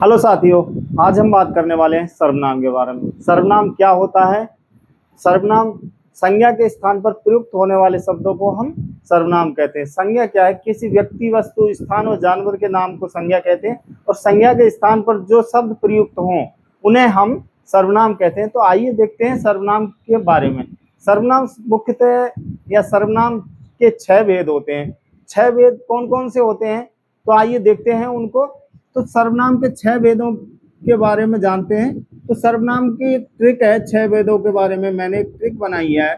Hello साथियों, आज हम बात करने वाले हैं सर्वनाम के बारे में। सर्वनाम क्या होता है? सर्वनाम संज्ञा के स्थान पर प्रयुक्त होने वाले शब्दों को हम सर्वनाम कहते हैं। संज्ञा क्या है? किसी व्यक्ति, वस्तु, स्थान और जानवर के नाम को संज्ञा कहते हैं और संज्ञा के स्थान पर जो शब्द प्रयुक्त हों उन्हें हम सर्वनाम कहते हैं। तो आइए देखते हैं सर्वनाम के बारे में। सर्वनाम मुख्यतः या सर्वनाम के 6 भेद होते हैं। 6 भेद कौन कौन से होते हैं? तो आइए देखते हैं उनको। तो सर्वनाम के 6 भेदों के बारे में जानते हैं। तो सर्वनाम की ट्रिक है, 6 भेदों के बारे में मैंने एक ट्रिक बनाई है।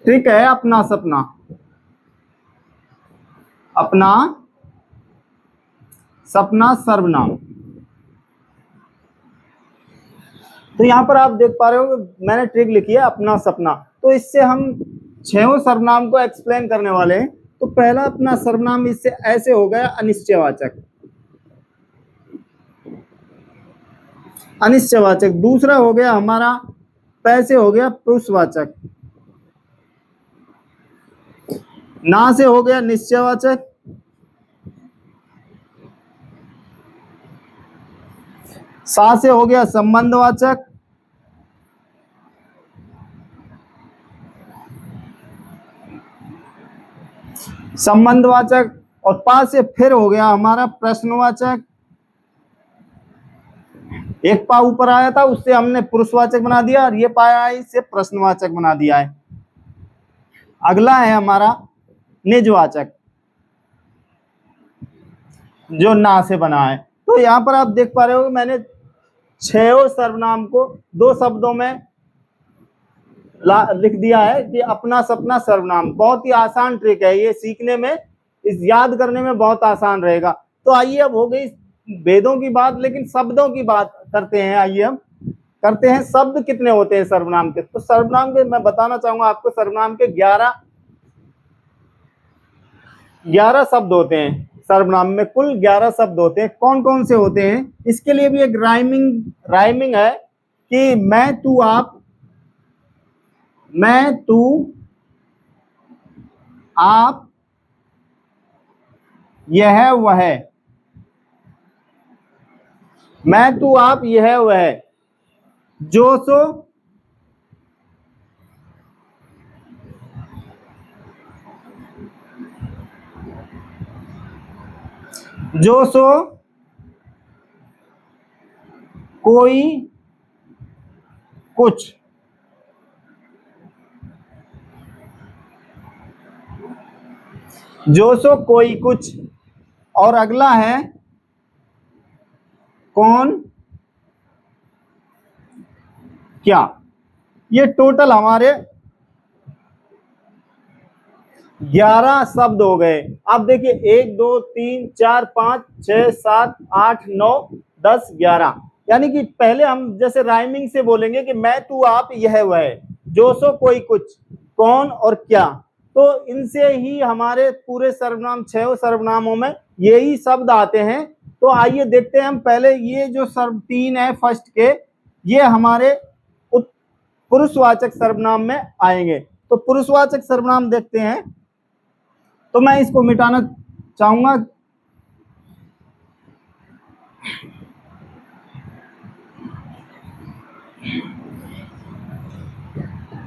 ट्रिक है अपना सपना। अपना सपना सर्वनाम। तो यहां पर आप देख पा रहे हो मैंने ट्रिक लिखी है अपना सपना। तो इससे हम 6 सर्वनाम को एक्सप्लेन करने वाले हैं। तो पहला अपना सर्वनाम इससे ऐसे हो गया अनिश्चयवाचक। अनिश्चयवाचक। दूसरा हो गया हमारा पैसे हो गया पुरुषवाचक। ना से हो गया निश्चयवाचक। सा से हो गया संबंधवाचक। संबंधवाचक। और पा से फिर हो गया हमारा प्रश्नवाचक। एक पा ऊपर आया था उससे हमने पुरुषवाचक बना दिया और ये पाया है इससे प्रश्नवाचक बना दिया है। अगला है हमारा निजवाचक जो ना से बना है। तो यहां पर आप देख पा रहे हो मैंने 6 सर्वनाम को 2 शब्दों में लिख दिया है कि अपना सपना सर्वनाम। बहुत ही आसान ट्रिक है, ये सीखने में, इस याद करने में बहुत आसान रहेगा। तो आइए अब हो गई भेदों की बात, लेकिन शब्दों की बात करते हैं। आइए हम करते हैं शब्द कितने होते हैं सर्वनाम के। तो सर्वनाम के मैं बताना चाहूंगा आपको, सर्वनाम के 11 शब्द होते हैं। सर्वनाम में कुल 11 शब्द होते हैं। कौन कौन से होते हैं? इसके लिए भी एक राइमिंग है कि मैं, तू, आप, मैं, तू, आप, यह, वह। मैं, तू, आप, यह, वह। जो, सो, जो, सो, कोई, कुछ। जो, सो, कोई, कुछ। और अगला है कौन, क्या। ये टोटल हमारे 11 शब्द हो गए। आप देखिए 1 2 3 4 5 6 7 8 9 10 11। यानी कि पहले हम जैसे राइमिंग से बोलेंगे कि मैं, तू, आप, यह, वह, जो, सो, कोई, कुछ, कौन और क्या। तो इनसे ही हमारे पूरे सर्वनाम 6 सर्वनामों में यही शब्द आते हैं। तो आइए देखते हैं हम पहले ये जो 3 है फर्स्ट के, ये हमारे पुरुषवाचक सर्वनाम में आएंगे। तो पुरुषवाचक सर्वनाम देखते हैं। तो मैं इसको मिटाना चाहूंगा।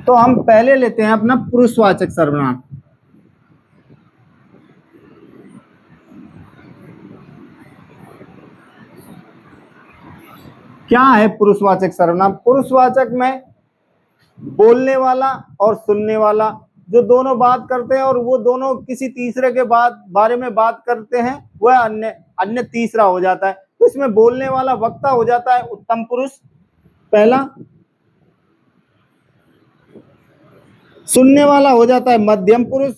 तो हम पहले लेते हैं अपना पुरुषवाचक सर्वनाम। क्या है पुरुषवाचक सर्वनाम? पुरुषवाचक में बोलने वाला और सुनने वाला जो दोनों बात करते हैं और वो दोनों किसी तीसरे के बारे में बात करते हैं, वह अन्य तीसरा हो जाता है। तो इसमें बोलने वाला वक्ता हो जाता है उत्तम पुरुष पहला। सुनने वाला हो जाता है मध्यम पुरुष।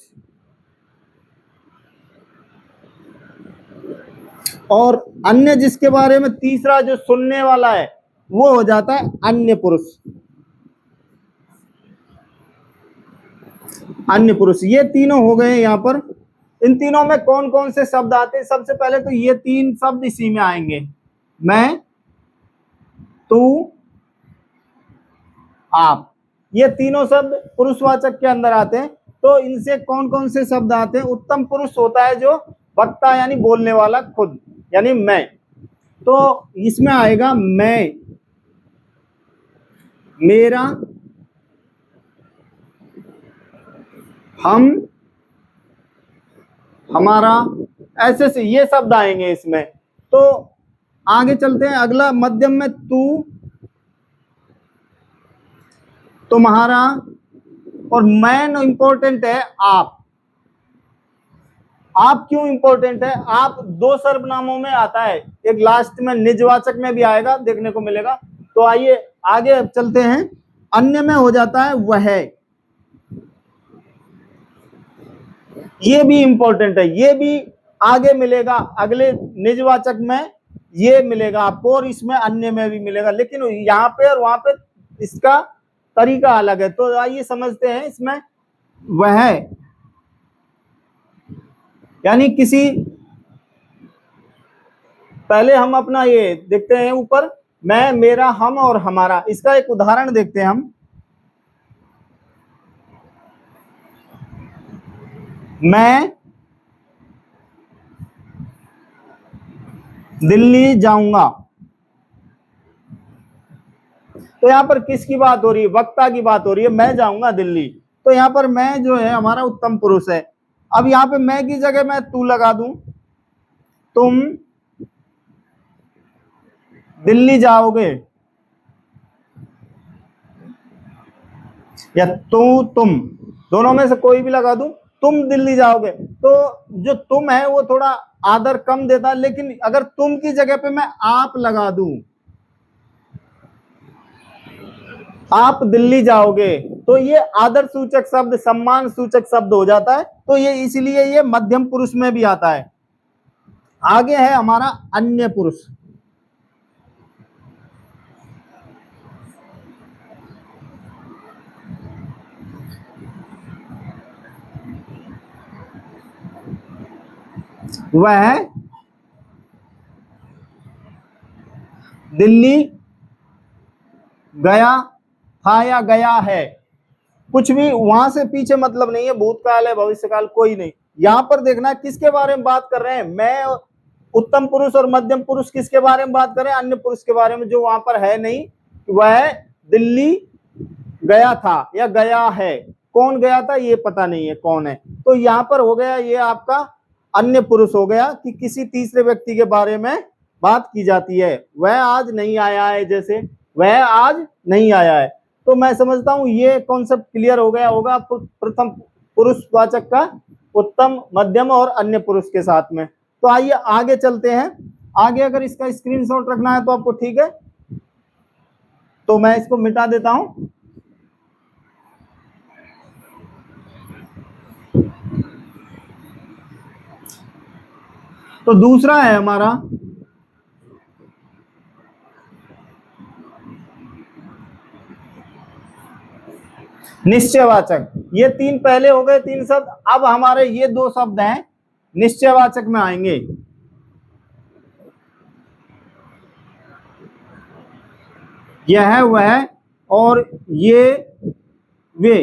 और अन्य जिसके बारे में तीसरा जो सुनने वाला है वो हो जाता है अन्य पुरुष। अन्य पुरुष, ये तीनों हो गए यहाँ पर। इन तीनों में कौन कौन से शब्द आते हैं? सबसे पहले तो ये 3 शब्द इसी में आएंगे, मैं, तू, आप। ये तीनों शब्द पुरुषवाचक के अंदर आते हैं। तो इनसे कौन कौन से शब्द आते हैं? उत्तम पुरुष होता है जो वक्ता यानी बोलने वाला खुद, यानी मैं। तो इसमें आएगा मैं, मेरा, हम, हमारा, ऐसे से ये शब्द आएंगे इसमें। तो आगे चलते हैं, अगला मध्यम में तू, तुम्हारा, और मेन इंपॉर्टेंट है आप। आप क्यों इंपॉर्टेंट है? आप दो सर्वनामों में आता है, एक लास्ट में निजवाचक में भी आएगा, देखने को मिलेगा। तो आइए आगे अब चलते हैं। अन्य में हो जाता है वह, ये भी इंपॉर्टेंट है, ये भी आगे मिलेगा, अगले निजवाचक में ये मिलेगा आपको, और इसमें अन्य में भी मिलेगा, लेकिन यहाँ पे और वहां पे इसका तरीका अलग है। तो आइए समझते हैं। इसमें वह यानी किसी, पहले हम अपना ये देखते हैं ऊपर, मैं, मेरा, हम और हमारा। इसका एक उदाहरण देखते हैं हम। मैं दिल्ली जाऊंगा। तो यहां पर किसकी बात हो रही है? वक्ता की बात हो रही है, मैं जाऊंगा दिल्ली। तो यहां पर मैं जो है हमारा उत्तम पुरुष है। अब यहां पे मैं की जगह मैं तू लगा दूं, तुम दिल्ली जाओगे, या तुम दोनों में से कोई भी लगा दूं, तुम दिल्ली जाओगे। तो जो तुम है वो थोड़ा आदर कम देता है, लेकिन अगर तुम की जगह पे मैं आप लगा दूं, आप दिल्ली जाओगे, तो ये आदर सूचक शब्द, सम्मान सूचक शब्द हो जाता है। तो ये इसलिए ये मध्यम पुरुष में भी आता है। आगे है हमारा अन्य पुरुष। वह दिल्ली गया था या गया है, कुछ भी वहां से पीछे मतलब नहीं है, भूतकाल है, भविष्यकाल, कोई नहीं। यहां पर देखना है किसके बारे में बात कर रहे हैं। मैं, उत्तम पुरुष और मध्यम पुरुष किसके बारे में बात कर रहे हैं? अन्य पुरुष के बारे में, जो वहां पर है नहीं। वह दिल्ली गया था या गया है, कौन गया था ये पता नहीं है कौन है। तो यहां पर हो गया ये आपका अन्य पुरुष हो गया, कि किसी तीसरे व्यक्ति के बारे में बात की जाती है। वह आज नहीं आया है, जैसे वह आज नहीं आया है। तो मैं समझता हूं ये कॉन्सेप्ट क्लियर हो गया होगा प्रथम पुरुषवाचक का उत्तम, मध्यम और अन्य पुरुष के साथ में। तो आइए आगे चलते हैं। आगे अगर इसका स्क्रीनशॉट रखना है तो आपको ठीक है, तो मैं इसको मिटा देता हूं। तो दूसरा है हमारा निश्चयवाचक। ये तीन पहले हो गए, तीन शब्द। अब हमारे ये दो शब्द हैं निश्चयवाचक में आएंगे। यह है वह और ये वे।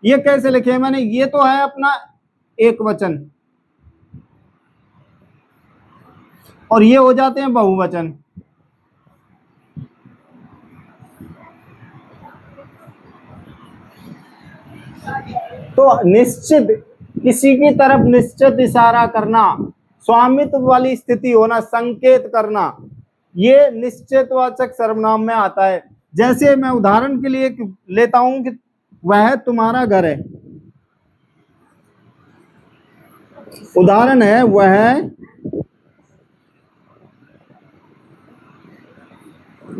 ये कैसे लिखे मैंने? ये तो है अपना एक वचन, और ये हो जाते हैं बहुवचन। तो निश्चित, किसी की तरफ निश्चित इशारा करना, स्वामित्व वाली स्थिति होना, संकेत करना, ये निश्चितवाचक सर्वनाम में आता है। जैसे मैं उदाहरण के लिए लेता हूं कि वह तुम्हारा घर है। उदाहरण है वह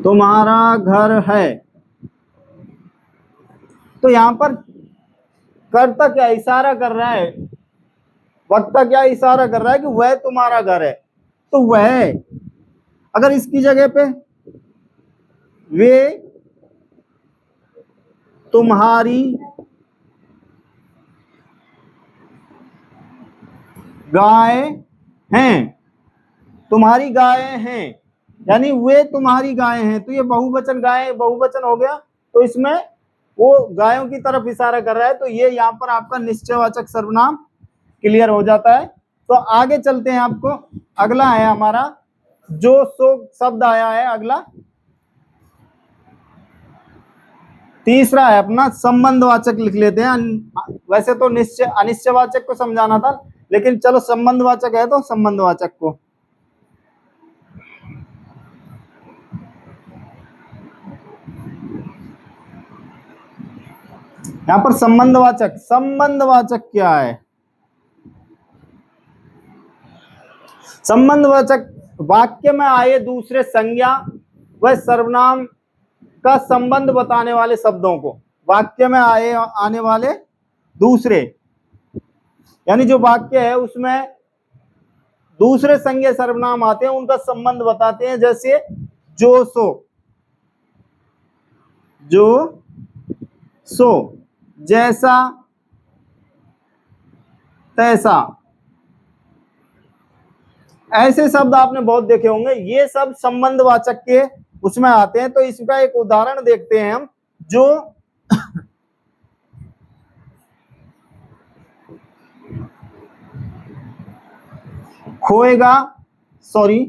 तुम्हारा घर है। तो यहां पर कर्ता क्या इशारा कर रहा है? वक्ता क्या इशारा कर रहा है? कि वह तुम्हारा घर है। तो वह, अगर इसकी जगह पे वे तुम्हारी गाय हैं, तुम्हारी गाय हैं, यानी वे तुम्हारी गाय हैं। तो ये बहुवचन, गाय बहुवचन हो गया। तो इसमें वो गायों की तरफ इशारा कर रहा है। तो ये यहाँ पर आपका निश्चयवाचक सर्वनाम क्लियर हो जाता है। तो आगे चलते हैं। आपको अगला है हमारा जो सो शब्द आया है अगला, तीसरा है अपना संबंधवाचक लिख लेते हैं। वैसे तो निश्चय अनिश्चयवाचक को समझाना था, लेकिन चलो संबंधवाचक है तो संबंधवाचक को। यहां पर संबंधवाचक, संबंधवाचक क्या है? संबंधवाचक वाक्य में आए दूसरे संज्ञा व सर्वनाम का संबंध बताने वाले शब्दों को, वाक्य में आने वाले दूसरे, यानी जो वाक्य है उसमें दूसरे संज्ञा सर्वनाम आते हैं, उनका संबंध बताते हैं। जैसे जो सो, जो सो, जैसा तैसा, ऐसे शब्द आपने बहुत देखे होंगे। ये सब संबंधवाचक के उसमें आते हैं। तो इसका एक उदाहरण देखते हैं हम। जो खोएगा, सॉरी,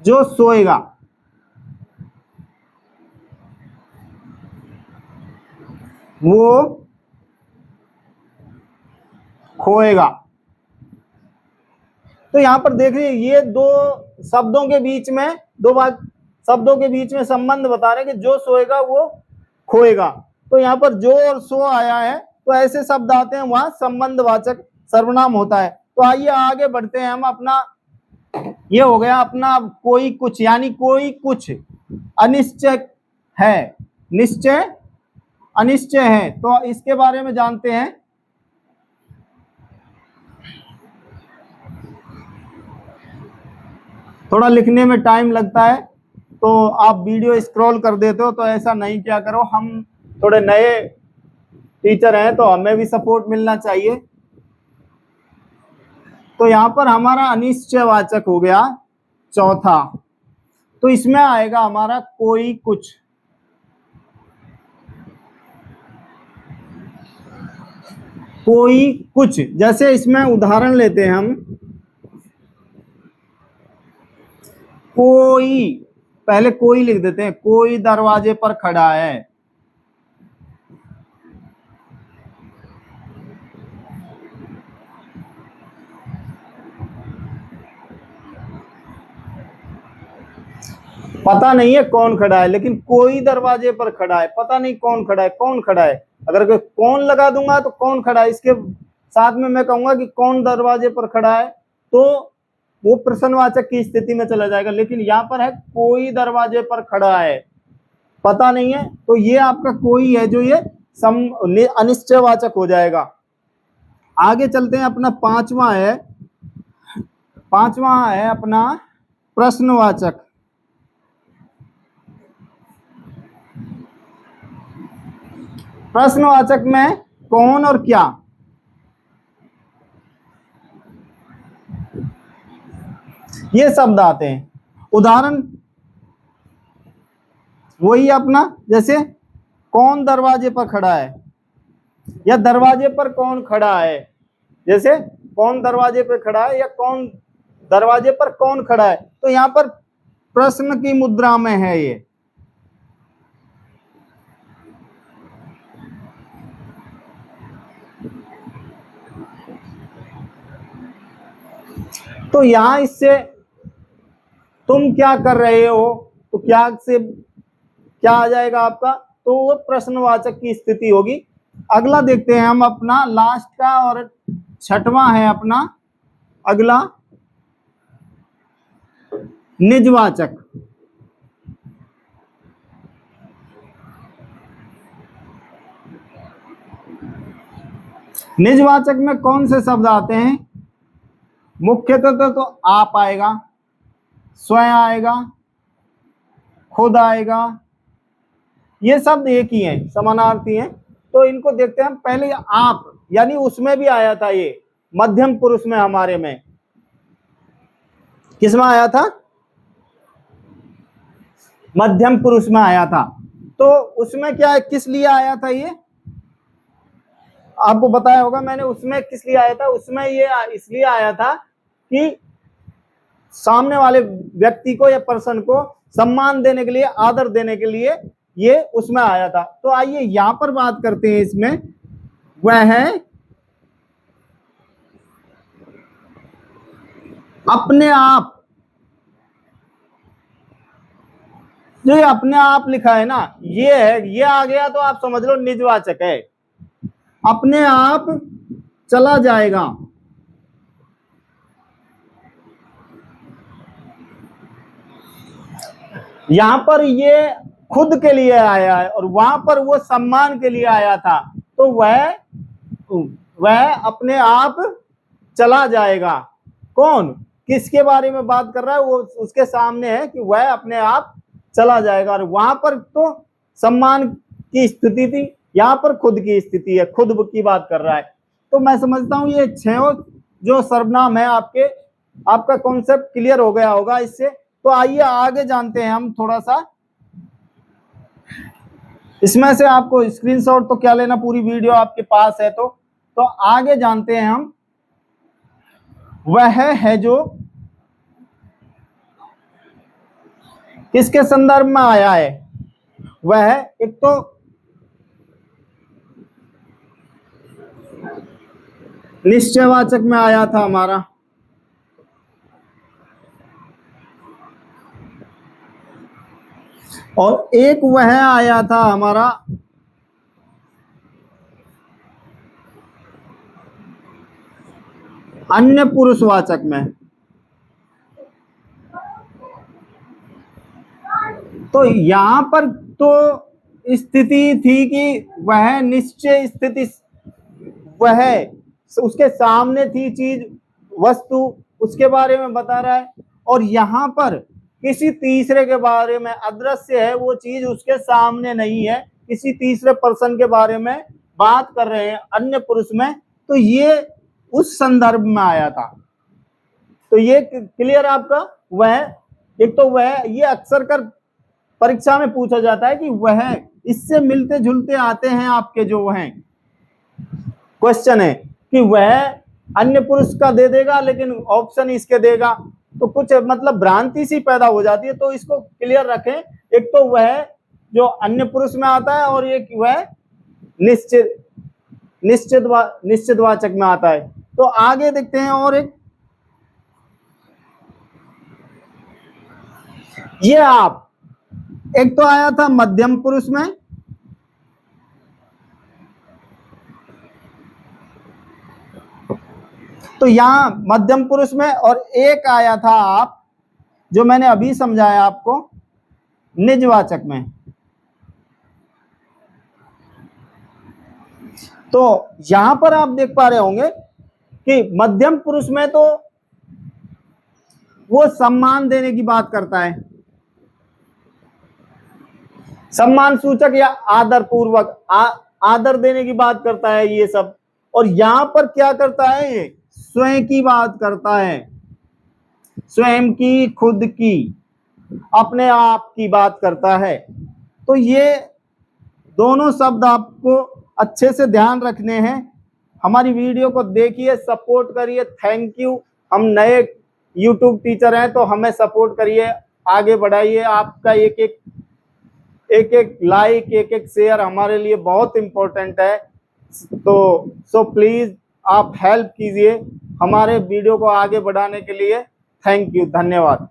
जो सोएगा, वो खोएगा। तो यहां पर देख रहे ये दो शब्दों के बीच में, शब्दों के बीच में संबंध बता रहे हैं कि जो सोएगा वो खोएगा। तो यहाँ पर जो और सो आया है, तो ऐसे शब्द आते हैं, वहां संबंधवाचक सर्वनाम होता है। तो आइए आगे बढ़ते हैं हम। अपना ये हो गया अपना कोई कुछ, यानी कोई कुछ अनिश्चय है, निश्चय अनिश्चय है। तो इसके बारे में जानते हैं। थोड़ा लिखने में टाइम लगता है तो आप वीडियो स्क्रॉल कर देते हो, तो ऐसा नहीं किया करो। हम थोड़े नए टीचर हैं तो हमें भी सपोर्ट मिलना चाहिए। तो यहाँ पर हमारा अनिश्चयवाचक हो गया चौथा। तो इसमें आएगा हमारा कोई कुछ। कोई कुछ, जैसे इसमें उदाहरण लेते हैं हम। कोई, पहले कोई लिख देते हैं। कोई दरवाजे पर खड़ा है। पता नहीं है कौन खड़ा है, लेकिन कोई दरवाजे पर खड़ा है। पता नहीं कौन खड़ा है, कौन खड़ा है। अगर कौन लगा दूंगा तो कौन खड़ा है, इसके साथ में मैं कहूंगा कि कौन दरवाजे पर खड़ा है, तो वो प्रश्नवाचक की स्थिति में चला जाएगा। लेकिन यहाँ पर है कोई दरवाजे पर खड़ा है, पता नहीं है, तो ये आपका कोई है जो ये अनिश्चयवाचक हो जाएगा। आगे चलते हैं। अपना पांचवा है अपना प्रश्नवाचक। प्रश्नवाचक में कौन और क्या, ये शब्द आते हैं। उदाहरण वही अपना, जैसे कौन दरवाजे पर खड़ा है, या दरवाजे पर कौन खड़ा है। जैसे कौन दरवाजे पर खड़ा है, या कौन दरवाजे पर कौन खड़ा है। तो यहाँ पर प्रश्न की मुद्रा में है ये। तो यहां इससे तुम क्या कर रहे हो, तो क्या से क्या आ जाएगा आपका, तो वो प्रश्नवाचक की स्थिति होगी। अगला देखते हैं हम अपना लास्ट का और छठवां है अपना अगला निजवाचक। निजवाचक में कौन से शब्द आते हैं? मुख्यतः तो आप आएगा, स्वयं आएगा, खुद आएगा। ये शब्द एक ही हैं, समानार्थी हैं। तो इनको देखते हैं हम। पहले आप, यानी उसमें भी आया था ये मध्यम पुरुष में, हमारे में किसमें आया था? मध्यम पुरुष में आया था। तो उसमें क्या है, किस लिए आया था ये आपको बताया होगा मैंने। उसमें किस लिए आया था? उसमें ये इसलिए आया था कि सामने वाले व्यक्ति को या पर्सन को सम्मान देने के लिए, आदर देने के लिए ये उसमें आया था। तो आइए यहां पर बात करते हैं इसमें, वह है अपने आप। जो ये अपने आप लिखा है ना, ये है, ये आ गया तो आप समझ लो निजवाचक है। अपने आप चला जाएगा, यहां पर ये खुद के लिए आया है और वहां पर वो सम्मान के लिए आया था। तो वह अपने आप चला जाएगा। कौन, किसके बारे में बात कर रहा है? वो उसके सामने है कि वह अपने आप चला जाएगा। और वहां पर तो सम्मान की स्थिति थी, यहाँ पर खुद की स्थिति है, खुद की बात कर रहा है। तो मैं समझता हूं ये 6 जो सर्वनाम है आपका कॉन्सेप्ट क्लियर हो गया होगा इससे। तो आइए आगे जानते हैं हम थोड़ा सा। इसमें से आपको स्क्रीनशॉट तो क्या लेना, पूरी वीडियो आपके पास है। तो आगे जानते हैं हम। वह है जो किसके संदर्भ में आया है? वह एक तो निश्चयवाचक में आया था हमारा, और एक वह आया था हमारा अन्य पुरुषवाचक में। तो यहां पर तो स्थिति थी कि वह निश्चय स्थिति, वह उसके सामने थी चीज, वस्तु, उसके बारे में बता रहा है। और यहां पर किसी तीसरे के बारे में, अदृश्य है वो चीज, उसके सामने नहीं है, किसी तीसरे पर्सन के बारे में बात कर रहे हैं, अन्य पुरुष में। तो ये उस संदर्भ में आया था। तो ये क्लियर आपका। वह एक तो वह, ये अक्सर कर परीक्षा में पूछा जाता है कि वह, इससे मिलते जुलते आते हैं आपके जो वह क्वेश्चन है कि वह अन्य पुरुष का दे देगा लेकिन ऑप्शन इसके देगा, तो कुछ मतलब भ्रांति सी पैदा हो जाती है। तो इसको क्लियर रखें। एक तो वह जो अन्य पुरुष में आता है और एक वह निश्चितवाचक में आता है। तो आगे देखते हैं। और ये आप, एक तो आया था मध्यम पुरुष में, तो यहां मध्यम पुरुष में, और एक आया था आप जो मैंने अभी समझाया आपको निजवाचक में। तो यहां पर आप देख पा रहे होंगे कि मध्यम पुरुष में तो वो सम्मान देने की बात करता है, सम्मान सूचक या आदर पूर्वक आदर देने की बात करता है ये सब। और यहां पर क्या करता है? ये स्वयं की बात करता है, स्वयं की, खुद की, अपने आप की बात करता है। तो ये दोनों शब्द आपको अच्छे से ध्यान रखने हैं। हमारी वीडियो को देखिए, सपोर्ट करिए। Thank you. हम नए यूट्यूब टीचर हैं तो हमें सपोर्ट करिए, आगे बढ़ाइए। आपका एक एक लाइक, एक एक शेयर हमारे लिए बहुत इंपॉर्टेंट है। तो सो प्लीज आप हेल्प कीजिए हमारे वीडियो को आगे बढ़ाने के लिए। थैंक यू, धन्यवाद।